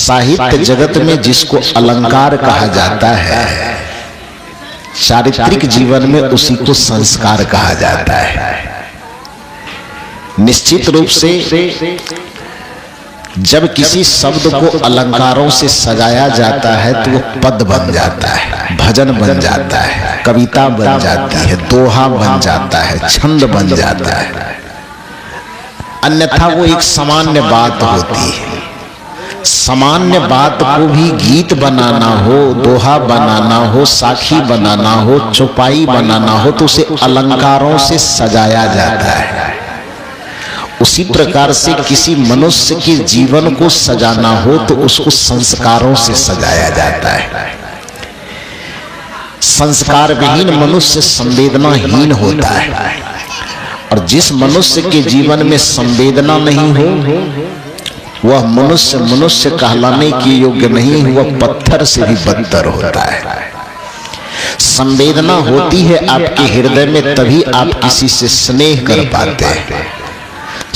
साहित्य जगत में जिसको अलंकार कहा जाता है, चारित्रिक जीवन में उसी को संस्कार कहा जाता है। निश्चित रूप से जब किसी शब्द को अलंकारों से सजाया जाता है तो वो पद बन जाता है, भजन बन जाता है, कविता बन जाती है, दोहा बन जाता है, छंद बन जाता है। अन्यथा वो एक सामान्य बात होती है। सामान्य बात को भी गीत बनाना हो, दोहा बनाना हो, साखी बनाना हो, चौपाई बनाना हो तो उसे अलंकारों से सजाया जाता है। उसी प्रकार से किसी मनुष्य के जीवन को सजाना हो तो उसको संस्कारों से सजाया जाता है। संस्कार विहीन मनुष्य संवेदनाहीन होता है, और जिस मनुष्य के जीवन में संवेदना नहीं हो वह मनुष्य कहलाने के योग्य नहीं, वह पत्थर से भी बदतर होता है। संवेदना होती है आपके हृदय में तभी आप किसी से स्नेह कर पाते हैं।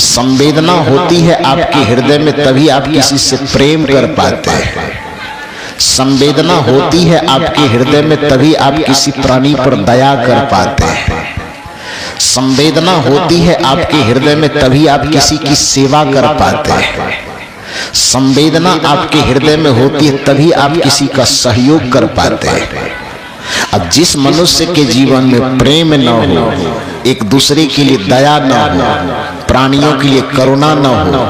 संवेदना होती है आपके हृदय में तभी आप किसी से प्रेम कर पाते हैं। संवेदना होती है आपके हृदय में तभी आप किसी प्राणी पर दया कर पाते हैं। संवेदना होती है आपके हृदय में तभी आप किसी की सेवा कर पाते हैं। संवेदना आपके हृदय में होती है तभी आप किसी का सहयोग कर पाते हैं। अब जिस मनुष्य के जीवन में प्रेम न हो, एक दूसरे के लिए दया न हो, प्राणियों के लिए करुणा न हो,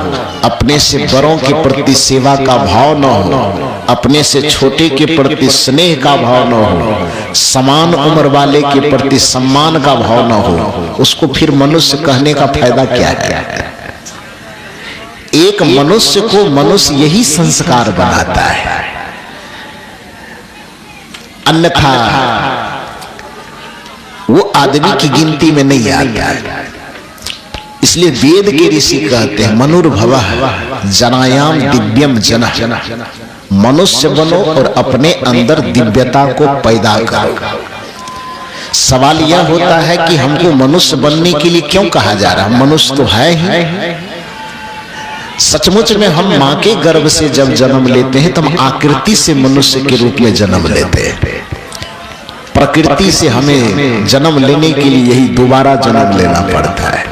अपने से बड़ों के प्रति सेवा का भाव न हो, अपने से छोटे के प्रति स्नेह का भाव न हो, समान उम्र वाले के प्रति सम्मान का भाव न हो, उसको फिर मनुष्य कहने का फायदा क्या है? एक मनुष्य को मनुष्य यही संस्कार बनाता है, अन्यथा वो आदमी की गिनती में नहीं आता है। इसलिए वेद के ऋषि कहते हैं मनुर्भवः जनायाम दिव्यम जनः, मनुष्य बनो और अपने अंदर दिव्यता को पैदा करो। सवाल यह होता है कि हमको मनुष्य बनने के लिए क्यों कहा जा रहा है? मनुष्य तो है ही। सचमुच में हम मां के गर्भ से जब जन्म लेते हैं तो हम आकृति से मनुष्य के रूप में जन्म लेते हैं। प्रकृति से हमें जन्म लेने के लिए यही दोबारा जन्म लेना पड़ता है।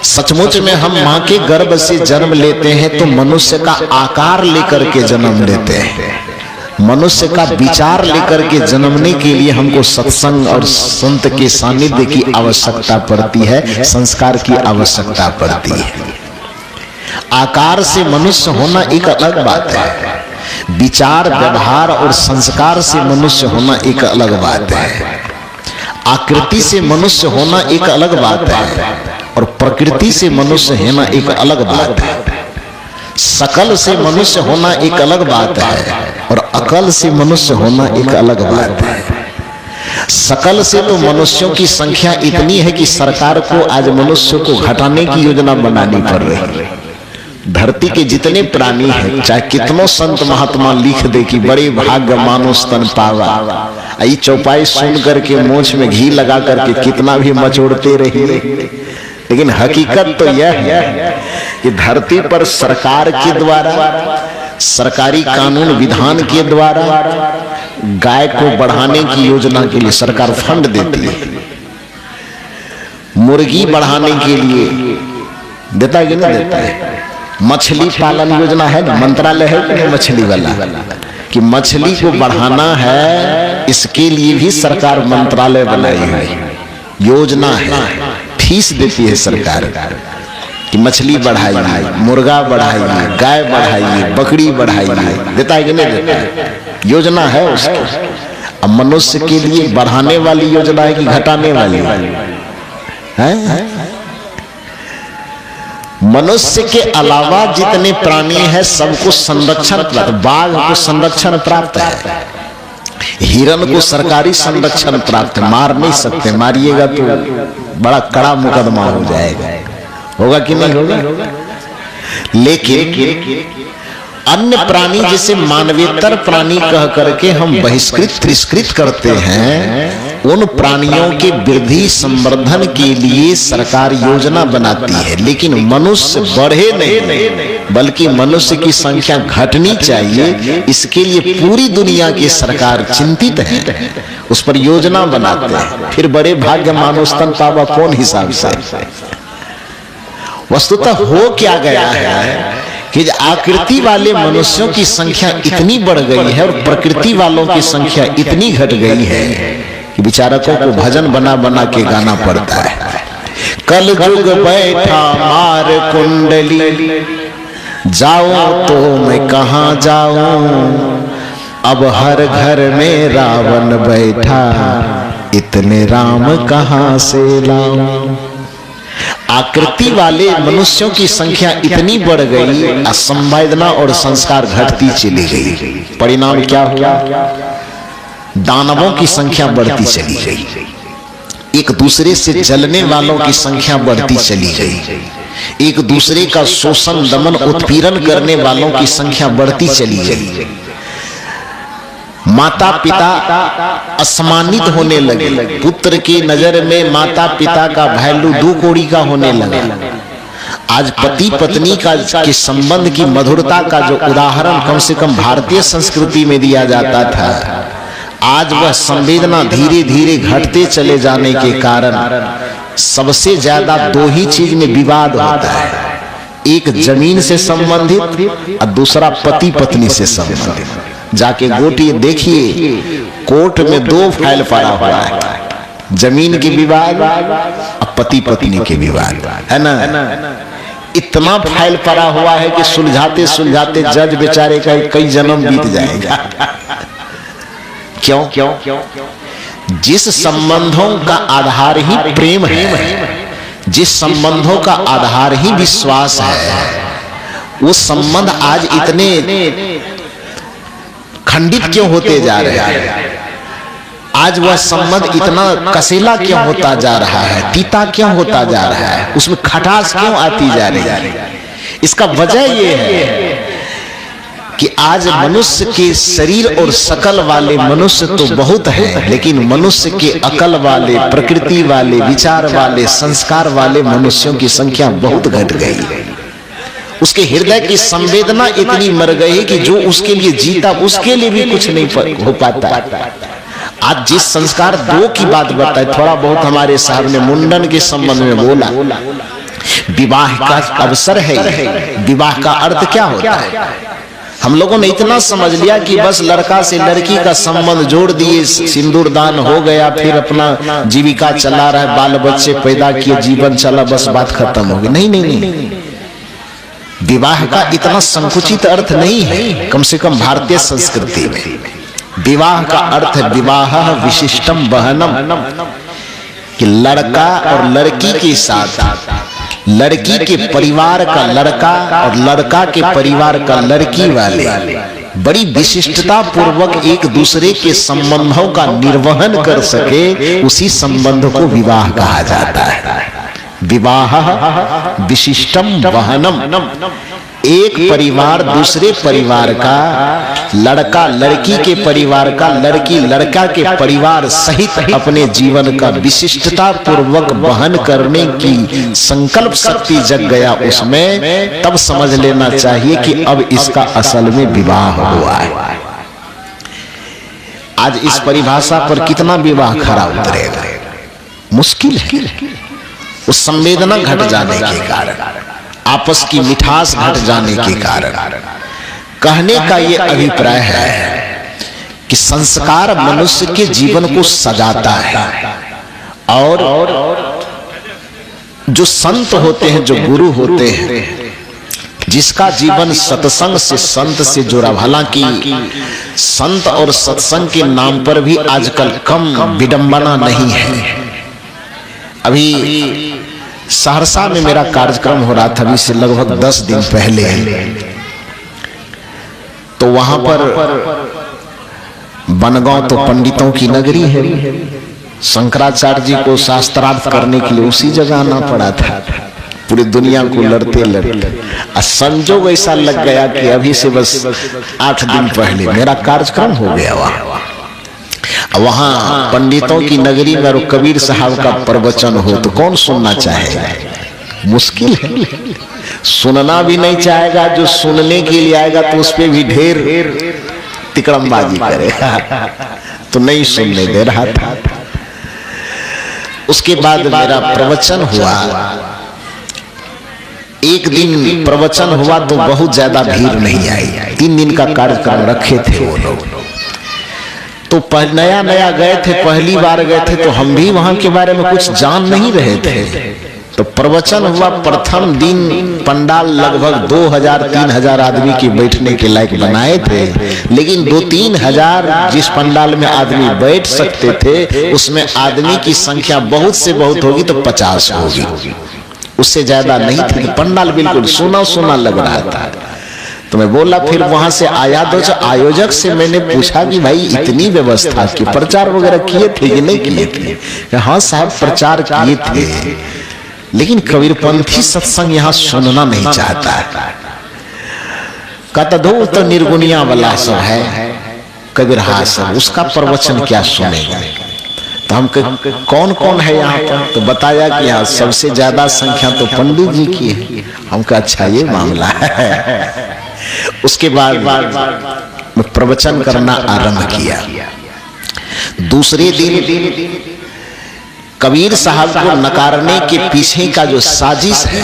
सचमुच में हम मां के गर्भ से जन्म लेते हैं तो मनुष्य का आकार लेकर के जन्म लेते हैं। मनुष्य का विचार लेकर के जन्मने के लिए हमको सत्संग और संत के सानिध्य की आवश्यकता पड़ती है, संस्कार की आवश्यकता पड़ती है। आकार से मनुष्य होना एक अलग बात है, विचार व्यवहार और संस्कार से मनुष्य होना एक अलग बात है। आकृति से मनुष्य होना एक अलग बात है और प्रकृति से मनुष्य होना एक अलग बात है। सकल से मनुष्य होना एक अलग बात है और अकल से मनुष्य होना एक अलग बात है। सकल से तो मनुष्यों की संख्या इतनी है कि सरकार को आज मनुष्यों को घटाने की योजना बनानी पड़ रही है। धरती के जितने प्राणी हैं, चाहे कितनों संत महात्मा लिख दे कि बड़े भाग्य मानो स्तन पावा, आई चौपाई सुन करके मोछ में घी लगा करके कितना भी मचोड़ते रहिए, लेकिन हकीकत तो यह है कि धरती पर सरकार के द्वारा, सरकारी कानून विधान के द्वारा गाय को बढ़ाने की योजना के लिए सरकार फंड देती है। मुर्गी बढ़ाने के लिए देता है कि नहीं देता है? मछली पालन योजना है ना, मंत्रालय है कि मछली वाला, कि मछली को बढ़ाना है, इसके लिए भी सरकार मंत्रालय बनाई है, योजना है, फीस देती है सरकार कि मछली बढ़ाइए, मुर्गा बढ़ाइए, गाय बढ़ाइए, बकरी बढ़ाइए। देता है कि नहीं देता है? योजना है उसकी। अब मनुष्य के लिए बढ़ाने वाली योजना है कि घटाने वाली है? मनुष्य के अलावा जितने प्राणी हैं सबको संरक्षण प्राप्त, बाघ को संरक्षण प्राप्त है, हिरण को सरकारी संरक्षण प्राप्त, मार नहीं सकते, मारिएगा तो बड़ा कड़ा मुकदमा हो जाएगा। होगा कि नहीं होगा? लेकिन अन्य प्राणी जिसे मानवेतर प्राणी कह करके हम बहिष्कृत तिरस्कृत करते हैं, उन प्राणियों के वृद्धि संवर्धन के लिए सरकार योजना बनाती है, लेकिन मनुष्य बढ़े नहीं। बल्कि मनुष्य की संख्या घटनी चाहिए। इसके लिए पूरी दुनिया की सरकार चिंतित है, उस पर योजना बनाते हैं। फिर बड़े भाग्य मानुस्तन पावा कौन हिसाब से। वस्तुतः हो क्या गया है कि आकृति वाले मनुष्यों की संख्या इतनी बढ़ गई है और प्रकृति वालों की संख्या इतनी घट गई है कि बेचारों को भजन बना बना के गाना पड़ता है। कल जुग बैठा मार कुंडली, जाऊं तो मैं कहां जाऊं, अब हर घर में रावण बैठा, इतने राम कहां से लाऊं। आकृति वाले मनुष्यों की संख्या इतनी बढ़ गई, असंवेदना और संस्कार घटती चली गई। परिणाम क्या हुआ? दानवों की संख्या बढ़ती चली गई, एक दूसरे से जलने वालों की संख्या बढ़ती चली गई, एक दूसरे का शोषण दमन उत्पीड़न करने वालों की संख्या बढ़ती चली गई। माता पिता असम्मानित होने लगे, पुत्र की नजर में माता पिता का वैल्यू 2 कौड़ी का होने लगा। आज पति पत्नी का के संबंध की मधुरता का जो उदाहरण कम से कम भारतीय संस्कृति में दिया जाता था, आज वह संवेदना धीरे धीरे घटते चले जाने के कारण सबसे ज्यादा 2 ही चीज में विवाद होता है, एक जमीन से संबंधित और दूसरा पति पत्नी से संबंधित। जाके गोटी देखिए, कोर्ट में 2 फाइल पड़ा हुआ है, जमीन की विवाद और पति पत्नी के विवाद, है ना। इतना फाइल पड़ा हुआ है कि सुलझाते सुलझाते जज बेचारे का कई जन्म बीत जाएगा। क्यों? जिस संबंधों का आधार ही प्रेम है, जिस संबंधों का आधार ही विश्वास है, वो संबंध आज इतने खंडित क्यों होते जा रहे हैं? आज वह संबंध इतना कसेला क्यों होता जा रहा है, तीता क्यों होता जा रहा है, उसमें खटास क्यों आती जा रही है? इसका वजह यह है कि आज मनुष्य के शरीर और शकल वाले मनुष्य तो बहुत हैं, लेकिन मनुष्य के अकल वाले, प्रकृति वाले, विचार वाले, संस्कार वाले मनुष्यों की संख्या बहुत घट गई। उसके हृदय की संवेदना इतनी मर गई कि जो उसके लिए जीता उसके लिए भी कुछ नहीं हो पाता। आज जिस संस्कार 2 की बात बताए, थोड़ा बहुत हमारे साहब ने मुंडन के संबंध में बोला, विवाह का अवसर है। विवाह का अर्थ क्या होता है? हम लोगों ने इतना समझ लिया कि बस लड़का से लड़की का संबंध जोड़ दिए, सिंदूर दान हो गया, फिर अपना जीविका चला रहा है, बाल बच्चे पैदा किए, जीवन चला, बस बात खत्म हो गई। नहीं, विवाह का इतना संकुचित अर्थ नहीं है। कम से कम भारतीय संस्कृति में विवाह का अर्थ है विवाह विशिष्टम वहनम, कि लड़का और लड़की के साथ, लड़की के परिवार का लड़का और लड़का के परिवार का लड़की वाले बड़ी विशिष्टता पूर्वक एक दूसरे के संबंधों का निर्वहन कर सके, उसी संबंध को विवाह कहा जाता है। विवाह विशिष्टम वहनम, एक परिवार दूसरे परिवार का, लड़का लड़की के परिवार का, लड़की लड़का के परिवार सहित अपने जीवन का विशिष्टता पूर्वक वहन करने की संकल्प शक्ति जग गया उसमें, तब समझ लेना चाहिए कि अब इसका असल में विवाह हुआ है। आज इस परिभाषा पर कितना विवाह खरा उतरेगा? मुश्किल है। उस संवेदना घट जाने के कारण, आपस की मिठास घट जाने के कारण कहने का ये अभिप्राय है कि संस्कार मनुष्य के जीवन को सजाता है, और जो संत होते हैं, जो गुरु होते हैं, जिसका जीवन सत्संग से, संत से जुड़ा, हालांकि संत और सत्संग के नाम पर भी आजकल कम विडंबना नहीं है। अभी सहरसा में मेरा कार्यक्रम हो रहा था, अभी से लगभग 10 दिन पहले, तो वहां पर बनगांव तो पंडितों की नगरी है, शंकराचार्य जी को शास्त्रार्थ करने के लिए उसी जगह आना पड़ा था। पूरी दुनिया को लड़ते लड़ते संजोग ऐसा लग गया कि अभी से बस 8 दिन पहले मेरा कार्यक्रम हो गया वहां पंडितों की नगरी में, और कबीर साहब का प्रवचन हो तो कौन सुनना चाहेगा? मुश्किल है। सुनना भी नहीं चाहेगा, जो सुनने के लिए आएगा तो उस पर भी ढेर तिकड़मबाजी करेगा, तो नहीं सुनने दे रहा था। उसके बाद मेरा प्रवचन हुआ। एक दिन प्रवचन हुआ तो बहुत ज्यादा भीड़ नहीं आई। 3 दिन का कार्यक्रम रखे थे वो लोग। तो नया नया गए थे, पहली बार गए थे, तो हम भी वहां के बारे में कुछ जान नहीं रहे थे। तो प्रवचन हुआ। प्रथम दिन पंडाल लगभग 2000-3000 आदमी के बैठने के लायक बनाए थे, लेकिन 2-3 हजार जिस पंडाल में आदमी बैठ सकते थे उसमें आदमी की संख्या बहुत से बहुत होगी तो 50 होगी, उससे ज्यादा नहीं थी। पंडाल बिल्कुल सुना सुना लग रहा था। तो मैं बोला, फिर वहां से आया तो आयोजक से मैंने पूछा कि भाई इतनी व्यवस्था की प्रचार वगैरह किए थे कि नहीं किए थे? हाँ साहब प्रचार किए थे, लेकिन कबीरपंथी सत्संग यहाँ सुनना नहीं चाहता। कहता दो तो निर्गुनिया वाला सब है कबीर हासन, उसका प्रवचन क्या सुनेगा? तो हम कौन कौन है यहाँ पर? तो बताया कि यहाँ सबसे ज्यादा संख्या तो पंडित जी की है। हम कहा अच्छा ये मामला है। उसके बाद मैं प्रवचन करना आरंभ किया। दूसरे दिन कबीर साहब को नकारने के पीछे का जो साजिश है,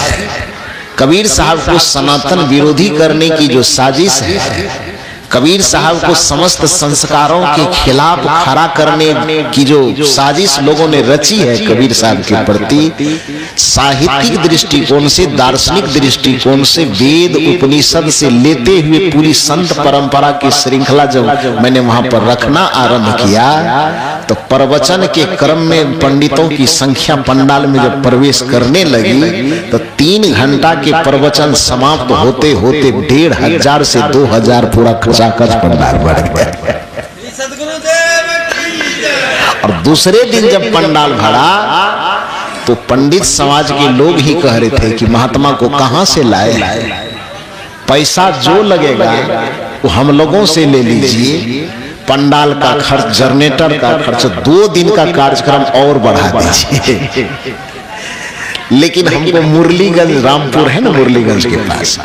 कबीर साहब को सनातन विरोधी करने की जो साजिश है, कबीर साहब को समस्त संस्कारों के खिलाफ खड़ा करने की जो साजिश लोगों ने रची है कबीर साहब के प्रति, साहित्यिक दृष्टिकोण से, दार्शनिक दृष्टिकोण से, वेद उपनिषद से लेते हुए पूरी संत परंपरा की श्रृंखला जब मैंने वहां पर रखना आरंभ किया, तो प्रवचन के क्रम में पंडितों की संख्या पंडाल में जब प्रवेश करने लगी तो 3 घंटा के प्रवचन समाप्त होते होते 1500 से 2000 पूरा खचाखच पंडाल बढ़ गया। और दूसरे दिन जब पंडाल भरा तो पंडित समाज के लोग ही कह रहे थे कि महात्मा को कहां से लाए, पैसा जो लगेगा वो हम लोगों से ले लीजिए, पंडाल का खर्च, जनरेटर का खर्च, 2 दिन का कार्यक्रम और बढ़ा दीजिए। लेकिन हमको मुरलीगंज, रामपुर है ना मुरलीगंज के पास,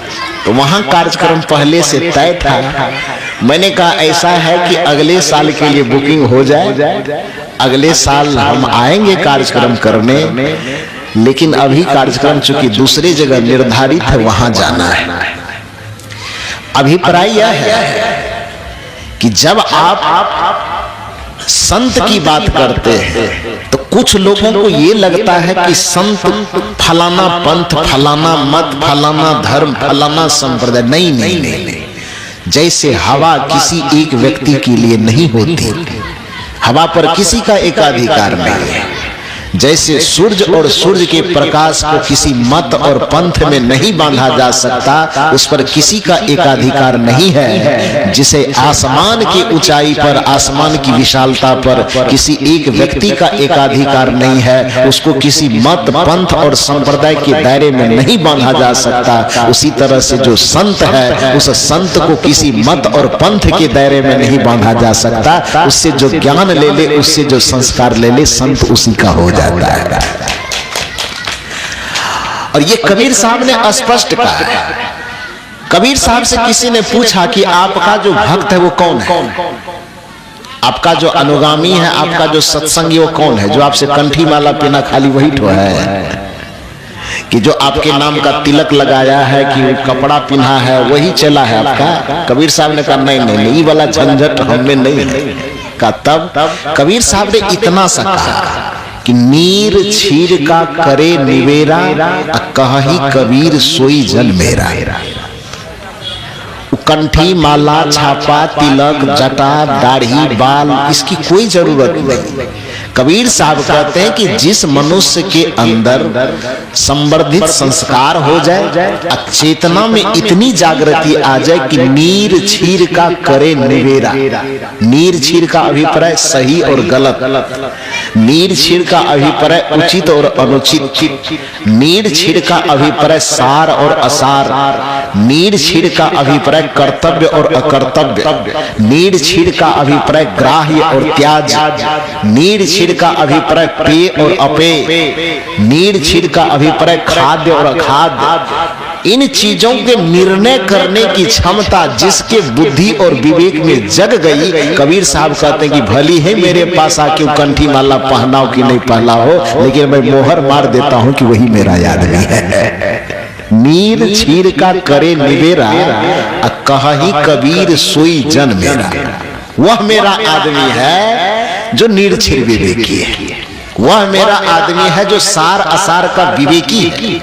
तो वहां कार्यक्रम पहले से तय था। मैंने कहा ऐसा है कि अगले साल के लिए बुकिंग हो जाए, अगले साल हम आएंगे कार्यक्रम करने, लेकिन अभी कार्यक्रम चूंकि दूसरी जगह निर्धारित है वहां जाना है। अभिप्राय यह है कि जब आप संत की बात करते हैं तो कुछ लोगों को ये लगता है कि संत फलाना पंथ, फलाना मत, फलाना धर्म, फलाना संप्रदाय। नहीं नहीं नहीं, जैसे हवा किसी एक व्यक्ति के लिए नहीं होती, हवा पर किसी का एकाधिकार नहीं है, जैसे सूर्य और सूर्य के प्रकाश को किसी मत और पंथ में नहीं बांधा जा सकता, उस पर किसी का एकाधिकार नहीं है, जिसे आसमान की ऊंचाई पर, आसमान की विशालता पर किसी एक व्यक्ति का एकाधिकार नहीं है, उसको किसी मत, पंथ और संप्रदाय के दायरे में नहीं बांधा जा सकता। उसी तरह से जो संत है उस संत को किसी मत और पंथ के दायरे में नहीं बांधा जा सकता। उससे जो ज्ञान ले ले, उससे जो संस्कार ले ले, संत उसी का हो जाता है। और ये कबीर साहब ने स्पष्ट कहा है। कबीर साहब से किसी ने पूछा कि आपका जो भक्त है वो कौन है, आपका जो अनुगामी है, आपका जो सत्संगी वो कौन है, जो आपसे कंठी माला पीना खाली वही तो है, कि जो आपके नाम का तिलक लगाया है, कि कपड़ा पिन्हा है वही चला है आपका? कबीर साहब ने कहा नहीं नहीं नहीं, वाला झंझट हमें नहीं है। का तब कबीर साहब ने इतना सा कहा कि नीर छीर का करे निवेरा, कहीं कबीर सोई जन मेरा। कंठी, माला, छापा, तिलक, जटा, दाढ़ी, बाल, इसकी कोई जरूरत नहीं। कबीर साहब कहते हैं कि जिस मनुष्य के अंदर संवर्धित संस्कार हो जाए, चेतना में इतनी जागृति आ जाए कि नीर छीर का करे निवेरा। नीर छीर का अभिप्राय सही और गलत, नीर छीर का अभिप्राय उचित और अनुचित, नीर छीर का अभिप्राय सार और असार, नीर छीर का अभिप्राय कर्तव्य और अकर्तव्य, नीर छीर का अभिप्राय ग्राह्य और त्याज्य, नीर छीर क्षीर का अभिप्राय पेय और अपेय, नीर क्षीर का अभिप्राय खाद्य और अखाद्य। इन चीजों के निर्णय करने की क्षमता जिसके बुद्धि और विवेक में जग गई, कबीर साहब कहते हैं कि भली है मेरे पास आके कंठी माला पहनाओ कि नहीं पहना हो, लेकिन मैं मोहर मार देता हूं कि वही मेरा आदमी है। नीर क्षीर का करे निवेरा, कही कबीर सोई जन मेरा। वह मेरा आदमी है जो नीर क्षीर विवेकी है, वह मेरा आदमी है जो सार असार का विवेकी है,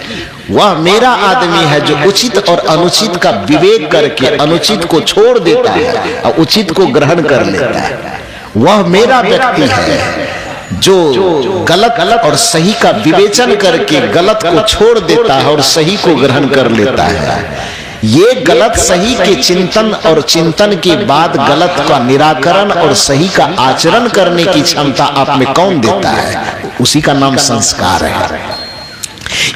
वह मेरा आदमी है जो उचित और अनुचित का विवेक करके अनुचित को छोड़ देता है और उचित को ग्रहण कर लेता है। वह मेरा व्यक्ति है जो गलत और सही का विवेचन करके गलत को छोड़ देता है और सही को ग्रहण कर लेता है। ये गलत सही के चिंतन और चिंतन के बाद गलत का निराकरण और सही का आचरण करने की क्षमता आप में कौन देता है? उसी का नाम संस्कार है।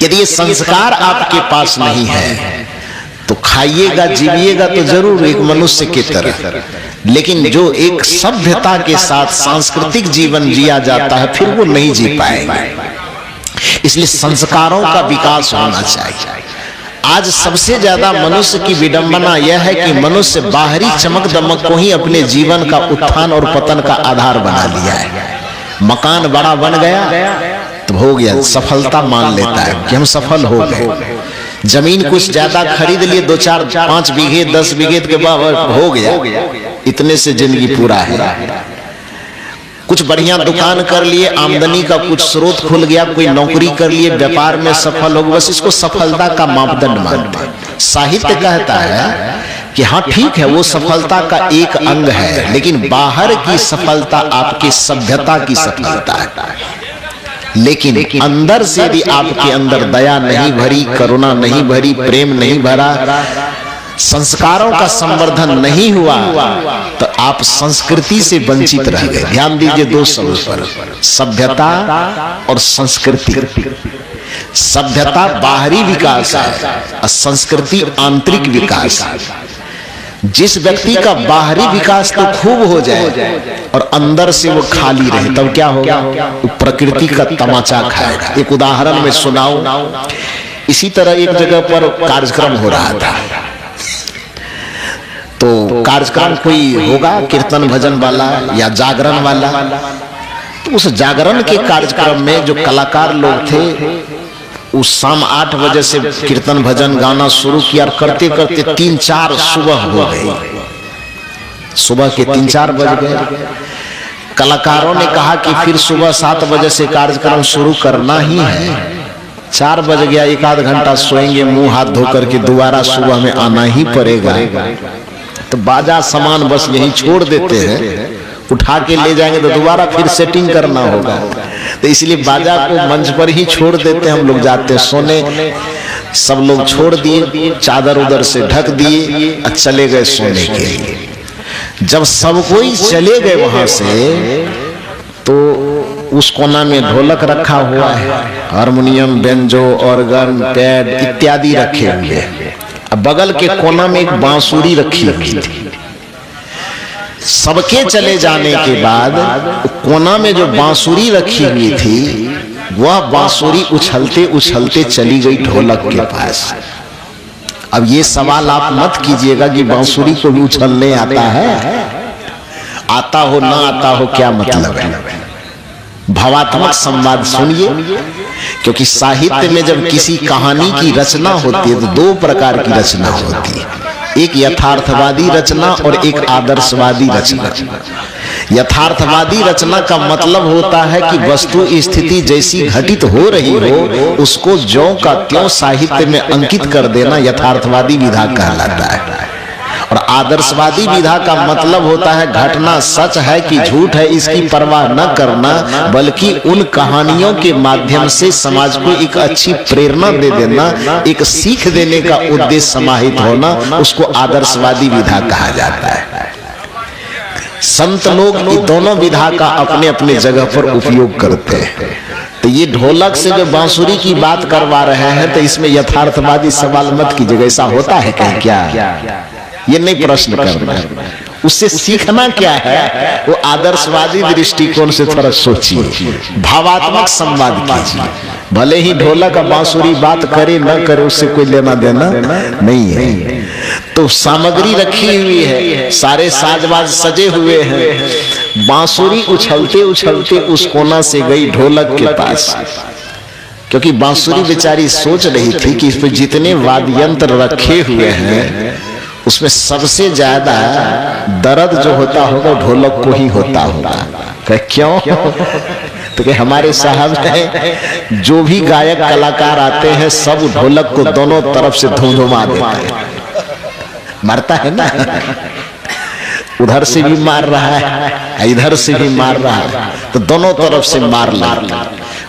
यदि ये संस्कार आपके पास नहीं है तो खाइएगा जीविएगा तो जरूर एक मनुष्य की तरह, लेकिन जो एक सभ्यता के साथ सांस्कृतिक जीवन जिया जाता है फिर वो नहीं जी पाएगा। इसलिए संस्कारों का विकास होना चाहिए। आज सबसे ज्यादा मनुष्य की विडंबना यह है कि मनुष्य बाहरी चमक दमक को ही अपने जीवन का उत्थान और पतन का आधार बना लिया है। मकान बड़ा बन गया तो हो गया, सफलता मान लेता है कि हम सफल हो गए। जमीन कुछ ज्यादा खरीद लिए, 2 4 5 बीघे 10 बीघे के बाद हो गया, इतने से जिंदगी पूरा है। कुछ बढ़िया दुकान कर लिए, आमदनी का कुछ स्रोत खुल गया, कोई नौकरी कर लिए, व्यापार में सफल हो गए, बस इसको सफलता का मापदंड मानते हैं। साहित्य कहता है कि हाँ ठीक है वो सफलता का एक अंग है, लेकिन बाहर की सफलता आपकी सभ्यता की सफलता है। लेकिन अंदर से यदि आपके अंदर दया नहीं भरी, करुणा नहीं भरी, प्रेम नहीं भरा, संस्कारों का संवर्धन नहीं हुआ तो आप संस्कृति से वंचित रह गए। ध्यान दीजिए 2 शब्द पर, सभ्यता और संस्कृति। सभ्यता बाहरी विकास है और संस्कृति आंतरिक विकास है। जिस व्यक्ति का बाहरी विकास तो खूब हो जाए और अंदर से वो खाली रहे तब क्या होगा? वो प्रकृति का तमाचा खाएगा। एक उदाहरण में सुनाऊं, इसी तरह एक जगह पर कार्यक्रम हो रहा था, तो कार्यक्रम कोई होगा कीर्तन भजन वाला या जागरण वाला, तो उस जागरण के कार्यक्रम में जो कलाकार लोग थे उस शाम 8 बजे से कीर्तन भजन गाना शुरू किया और करते करते 3-4 सुबह हो गई। सुबह के 3-4 बज गए। कलाकारों ने कहा कि फिर सुबह 7 बजे से कार्यक्रम शुरू करना ही है। 4 बज गया, 1 आध घंटा सोएंगे, मुंह हाथ धो करके दोबारा सुबह में आना ही पड़ेगा। तो बाजा सामान बस यहीं छोड़ देते हैं, उठा के ले जाएंगे तो दोबारा फिर सेटिंग करना होगा, तो इसलिए बाजा को मंच पर ही छोड़ देते हैं। हम लोग जाते हैं सोने, सब लोग छोड़ दिए, चादर उधर से ढक दिए और चले गए सोने के लिए। जब सब कोई चले गए वहां से तो उस कोना में ढोलक रखा हुआ है, हारमोनियम, बेंजो, ऑर्गन, पैड इत्यादि रखे हुए। अब बगल के कोना में एक बांसुरी रखी हुई थी। सबके चले जाने के बाद कोना में जो बांसुरी रखी हुई थी वह बांसुरी उछलते उछलते चली गई ढोलक के पास। अब ये सवाल आप मत कीजिएगा कि बांसुरी को भी उछलने आता है, आता हो ना आता हो क्या मतलब है। भावात्मक संवाद सुनिए, क्योंकि साहित्य में जब किसी कहानी की रचना होती है तो 2 प्रकार की रचना होती है, एक यथार्थवादी रचना और एक आदर्शवादी रचना। यथार्थवादी रचना का मतलब होता है कि वस्तु स्थिति जैसी घटित हो रही हो उसको ज्यों का त्यों साहित्य में अंकित कर देना यथार्थवादी विधा कहलाता है। और आदर्शवादी विधा का मतलब होता है घटना सच है कि झूठ है इसकी परवाह न करना, बल्कि उन कहानियों के माध्यम से समाज को एक अच्छी प्रेरणा दे देना, एक सीख देने का उद्देश्य समाहित होना, उसको आदर्शवादी विधा कहा जाता है। संत लोग इन दोनों विधा का अपने अपने जगह पर उपयोग करते हैं। तो ये ढोलक से जो बांसुरी की बात करवा रहे हैं तो इसमें यथार्थवादी सवाल मत कीजिएगा, ऐसा होता है कहीं क्या? ये नहीं प्रश्न करना है, उससे सीखना क्या है, वो आदर्शवादी दृष्टिकोण से थोड़ा सोचिए, भावात्मक संवाद कीजिए। भले ही ढोलक का बांसुरी बात करे न करे, उससे कोई लेना देना नहीं है। तो सामग्री रखी हुई है, सारे साजबाज सजे हुए हैं। बांसुरी उछलते उछलते उस कोना से गई ढोलक के पास, क्योंकि बांसुरी बेचारी सोच रही थी कि इस पे जितने वाद्य यंत्र रखे हुए हैं उसमें सबसे ज्यादा दर्द जो होता होगा ढोलक को ही होता होगा। कहे क्यों? तो कि हमारे साहब हैं, जो भी गायक कलाकार आते हैं सब ढोलक को दोनों तरफ से धुमधुमा देते हैं, मारता है ना, उधर से भी मार रहा है इधर से भी मार रहा है, तो दोनों तरफ से मार लगता।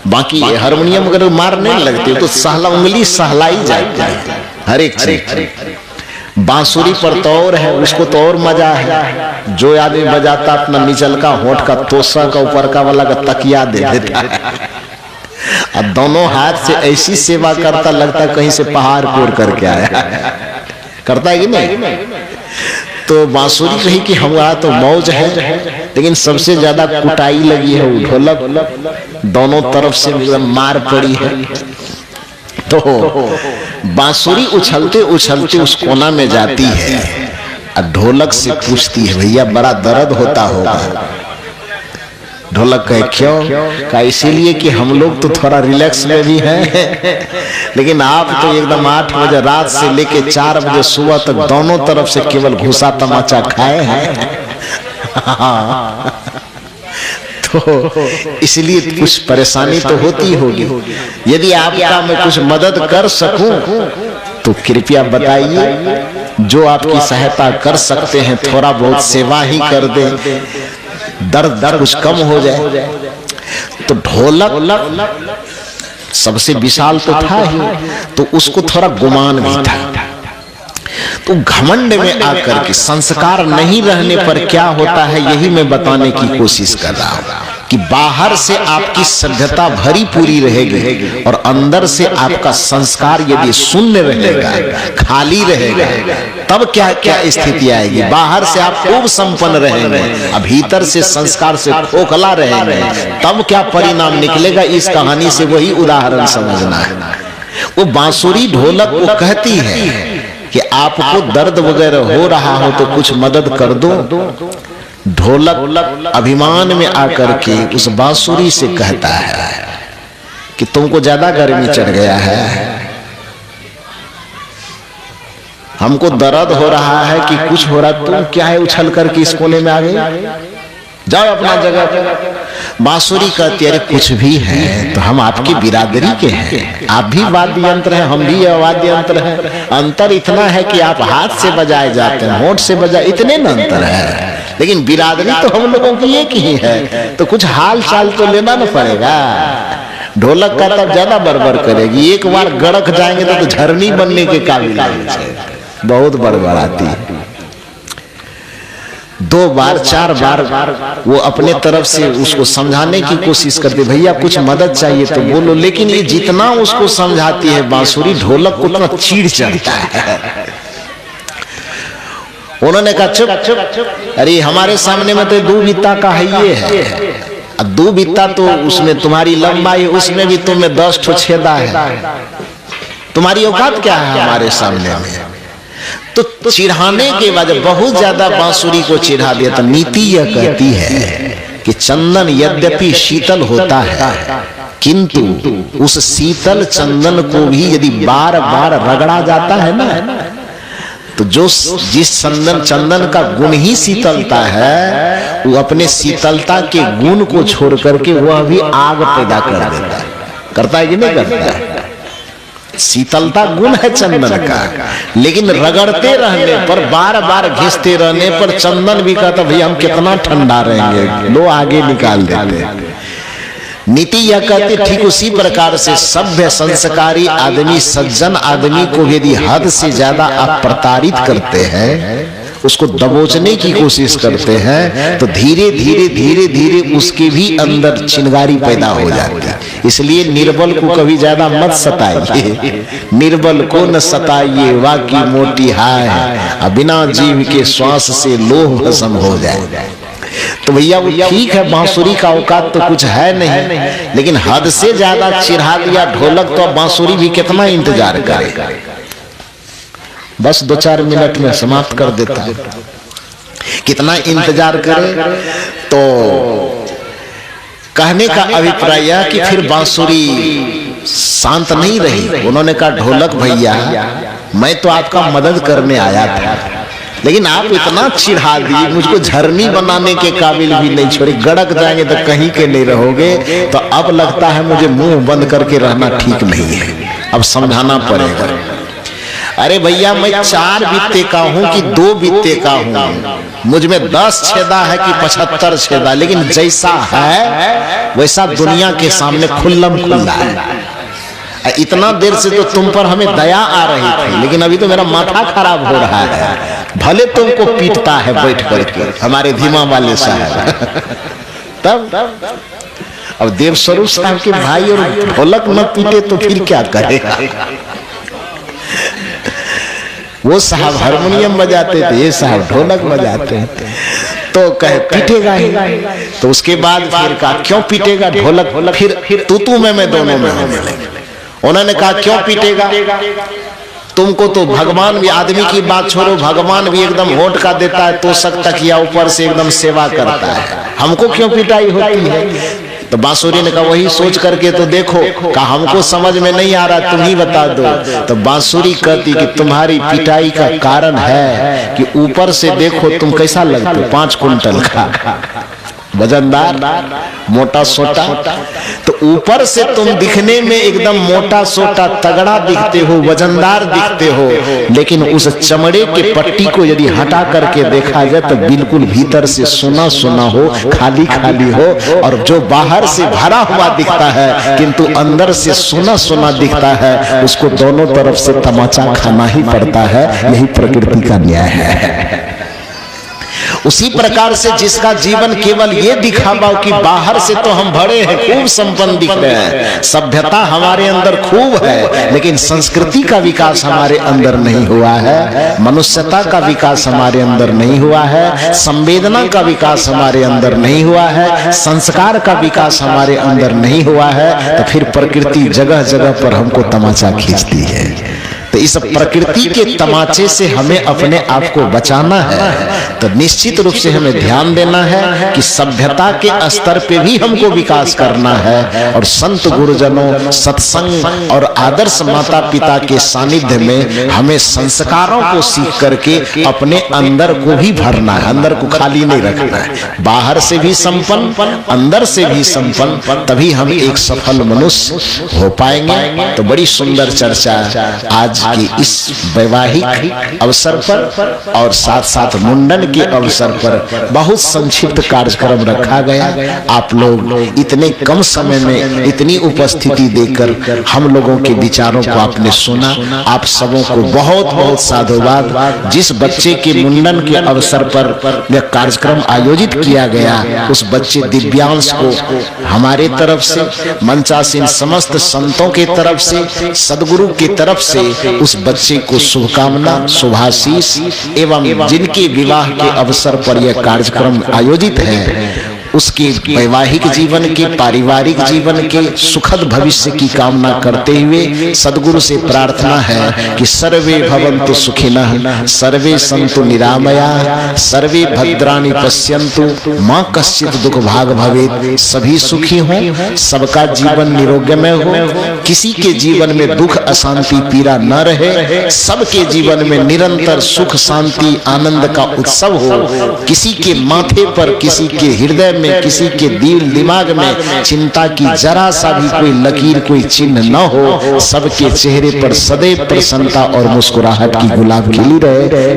बाकी हारमोनियम अगर मार नहीं लगती तो सहला उंगली सहलाई जाती है हर एक चीज। बांसुरी पर तो और है, उसको तो और मजा है। जो आदमी बजाता अपना निचल का होठ का तोसा का ऊपर का वाला का तकिया दे देता है और दोनों हाथ से ऐसी सेवा करता लगता कहीं से पहाड़ कोर करके आया। करता है कि नहीं? तो बांसुरी कही कि हमारा तो मौज है, लेकिन सबसे ज्यादा कुटाई लगी है वो ढोलक, दोनों तरफ से मार पड़ी है। तो बांसुरी उछलते उछलते उस कोना में जाती है और ढोलक से पूछती है, भैया बड़ा दर्द होता होगा? ढोलक कहे क्यों? का इसीलिए कि हम लोग तो थोड़ा रिलैक्स में भी हैं, लेकिन आप तो एकदम 8 बजे रात से लेके 4 बजे सुबह तक दोनों तरफ से केवल घुसा तमाचा खाए हैं। तो इसलिए कुछ परेशानी तो होती होगी। यदि आपका मैं कुछ मदद कर सकूं तो कृपया बताइए, जो आपकी सहायता कर सकते हैं थोड़ा बहुत सेवा ही कर दें, दर्द कुछ कम हो जाए। तो ढोलक सबसे विशाल तो था ही, तो उसको थोड़ा गुमान भी था। तो घमंड में आकर के संस्कार नहीं रहने पर क्या होता है यही मैं बताने की कोशिश कर रहा हूं कि बाहर से आपकी सभ्यता भरी पूरी रहेगी और अंदर से आपका संस्कार यदि शून्य रहेगा, खाली रहेगा, तब क्या क्या स्थिति आएगी। बाहर से आप खूब संपन्न रहेंगे, भीतर से संस्कार से खोखला रहेंगे, तब क्या परिणाम निकलेगा। इस कहानी से वही उदाहरण समझना है। वो बांसुरी ढोलक को कहती है कि आपको दर्द वगैरह हो रहा हो तो कुछ मदद कर दो। ढोलक अभिमान में आकर के उस बांसुरी से कहता है कि तुमको ज्यादा गर्मी चढ़ गया है, हमको दर्द हो रहा है कि कुछ हो रहा, तुम क्या है उछल करके इस कोने में आ गई, जाओ अपना जगह पे। बांसुरी कहती है, अरे कुछ भी है तो हम आपकी बिरादरी के हैं, आप भी वाद्य यंत्र हैं, हम भी वाद्य यंत्र हैं। अंतर इतना है कि आप हाथ से बजाए जाते हैं, होंठ से बजाए, इतने न अंतर है, लेकिन बिरादरी तो हम लोगों की एक ही है, तो कुछ हाल चाल तो लेना न पड़ेगा। ढोलक का तब ज्यादा बड़बड़ करेगी, एक बार गड़क जाएंगे तो झरनी बनने के काबिल है, बहुत बड़बड़ाती है। 2 बार 4 बार वो अपने तरफ से उसको समझाने की कोशिश करती, भैया कुछ मदद चाहिए तो बोलो, लेकिन ये जितना उसको समझाती है बांसुरी, ढोलक को उतना चीड़ चढ़ता है। उन्होंने कहा चुप चुप, अरे हमारे सामने में तो 2 बित्ता का है, ये है, अब 2 बित्ता तो उसमें तुम्हारी लंबाई, उसमें भी तुम्हें 10 ठो छेदा है, तुम्हारी औकात क्या है हमारे सामने में। तो चिढ़ाने के बाद बहुत ज्यादा बांसुरी को चिढ़ा दिया। तो नीति यह कहती है कि चंदन यद्यपि शीतल होता है, किंतु उस शीतल चंदन को भी यदि बार बार रगड़ा जाता है ना, तो जिस चंदन का गुण ही शीतलता है, वो अपने शीतलता के गुण को छोड़ करके वह भी आग पैदा कर देता है। करता है कि नहीं करता है? शीतलता गुण है चंदन का, लेकिन रगड़ते रहने पर, बार बार घिसते रहने पर चंदन भी कहता भैया हम कितना ठंडा रहेंगे, लो आगे निकाल देते। नीति यह कहती ठीक उसी प्रकार से सभ्य संस्कारी आदमी, सज्जन आदमी को यदि हद से ज्यादा आप प्रताड़ित करते हैं, उसको दबोचने की कोशिश करते हैं तो धीरे धीरे धीरे धीरे उसके भी अंदर चिंगारी पैदा हो जाती है। इसलिए निर्बल को कभी ज्यादा मत सताइए, निर्बल को न सताइए वाकी मोटी हाय, बिना जीव के श्वास से लोह भस्म हो जाए। तो भैया वो ठीक है, बांसुरी का औकात तो कुछ है नहीं, लेकिन हद से ज्यादा चिढ़ा दिया ढोलक तो बांसुरी भी कितना इंतजार करे। बस 2-4 मिनट में समाप्त कर देता है। कितना इंतजार करे। तो कहने का अभिप्राय यह कि फिर बांसुरी शांत नहीं रही। उन्होंने कहा ढोलक भैया मैं तो आपका मदद करने आया था, लेकिन आप इतना चिढ़ा दिए, मुझको झरनी बनाने के काबिल भी नहीं छोड़े, गड़क जाएंगे तो कहीं के नहीं रहोगे। तो अब लगता है मुझे मुंह बंद करके रहना ठीक नहीं है, अब समझाना पड़ेगा। अरे भैया मैं 4 बित्ते का हूं कि 2 बित्ते का हूं, मुझ में 10 छेदा है कि 75 छेदा, लेकिन जैसा है वैसा दुनिया के सामने खुल्लम खुल्ला है। इतना देर से तो तुम पर हमें दया आ रही थी, लेकिन अभी तो मेरा माथा खराब हो रहा है। भले तुमको पीटता है बैठ करके हमारे धीमा वाले साहब। तब अब देवस्वरूप साहब के भाई और ढोलक न पीटे तो फिर क्या करेगा। वो साहब हारमोनियम बजाते थे, ये साहब ढोलक बजाते थे। तो कहे पीटेगा ही। तो उसके बाद फिर कहा क्यों पीटेगा ढोलक, फिर तू मैं दोनों में होने लगे। उन्होंने कहा क्यों पीटेगा, तुमको तो भगवान भी, आदमी की बात छोड़ो, भगवान भी एकदम होठ का देता है तो सकता किया ऊपर से एकदम सेवा करता है, हमको क्यों पिटाई होती है। तो बांसुरी ने कहा वही सोच करके तो देखो, कहा हमको समझ में नहीं आ रहा, तुम ही बता दो। तो बांसुरी कहती कि तुम्हारी पिटाई का कारण है कि ऊपर से देखो तुम कैसा लगते हो, 5 कुंटल का वजनदार, मोटा सोटा। तो ऊपर से तुम दिखने में एकदम मोटा सोटा तगड़ा दिखते हो, वजनदार दिखते हो, लेकिन उस चमड़े के पट्टी को यदि हटा करके देखा जाए तो बिल्कुल भीतर से सुना सुना हो, खाली खाली हो, और जो बाहर से भरा हुआ दिखता है किंतु अंदर से सुना सुना दिखता है, उसको दोनों तरफ से तमाचा खाना ही पड़ता है। यही प्रकृति का न्याय है। उसी प्रकार से जिसका जीवन केवल ये दिखावा कि बाहर से तो हम बड़े हैं, खूब संपन्न दिख रहे हैं, सभ्यता हमारे अंदर खूब है, लेकिन संस्कृति का विकास हमारे अंदर नहीं हुआ है, मनुष्यता का विकास हमारे अंदर नहीं हुआ है, संवेदना का विकास हमारे अंदर नहीं हुआ है, संस्कार का विकास हमारे अंदर नहीं हुआ है, तो फिर प्रकृति जगह जगह पर हमको तमाचा खींचती है। तो इस प्रकृति के तमाचे से हमें अपने आप को बचाना है। तो निश्चित रूप से हमें ध्यान देना है कि सभ्यता के स्तर पे भी हमको विकास करना है, और संत गुरुजनों, सत्संग और आदर्श माता पिता के सानिध्य में हमें संस्कारों को सीख करके अपने अंदर को भी भरना है, अंदर को खाली नहीं रखना है। बाहर से भी संपन्न, अंदर से भी संपन्न, तभी हम एक सफल मनुष्य हो पाएंगे। तो बड़ी सुंदर चर्चा आज की इस वैवाहिक अवसर पर और साथ साथ मुंडन के अवसर पर बहुत संक्षिप्त कार्यक्रम रखा गया। आप लोग इतने कम समय में इतनी उपस्थिति देकर हम लोगों के विचारों को आपने सुना, आप सबों को बहुत बहुत साधुवाद। जिस बच्चे के मुंडन के अवसर पर यह कार्यक्रम आयोजित किया गया, उस बच्चे दिव्यांश को हमारे तरफ से, मंचासीन समस्त संतों के तरफ से, सदगुरु की तरफ से उस बच्चे को शुभकामना, शुभाशीष, एवं जिनके विवाह के अवसर पर यह कार्यक्रम आयोजित है उसके वैवाहिक जीवन के, पारिवारिक जीवन के सुखद भविष्य की कामना करते हुए सदगुरु से प्रार्थना है कि सर्वे भवन्तु सुखिनः, सर्वे सन्तु निरामया, सर्वे भद्राणि पश्यन्तु, मां कश्चित् दुख भाग भवेत्। सभी सुखी हों, सबका जीवन निरोगमय हो, किसी के जीवन में दुख, अशांति, पीड़ा न रहे, सबके जीवन में निरंतर सुख, शांति, आनंद का उत्सव हो। किसी के माथे पर, किसी के हृदय में, किसी के दिल दिमाग में चिंता की जरा सा भी कोई लकीर, कोई चिन्ह न हो। सबके चेहरे पर सदैव प्रसन्नता और मुस्कुराहट की गुलाब खिली रहे।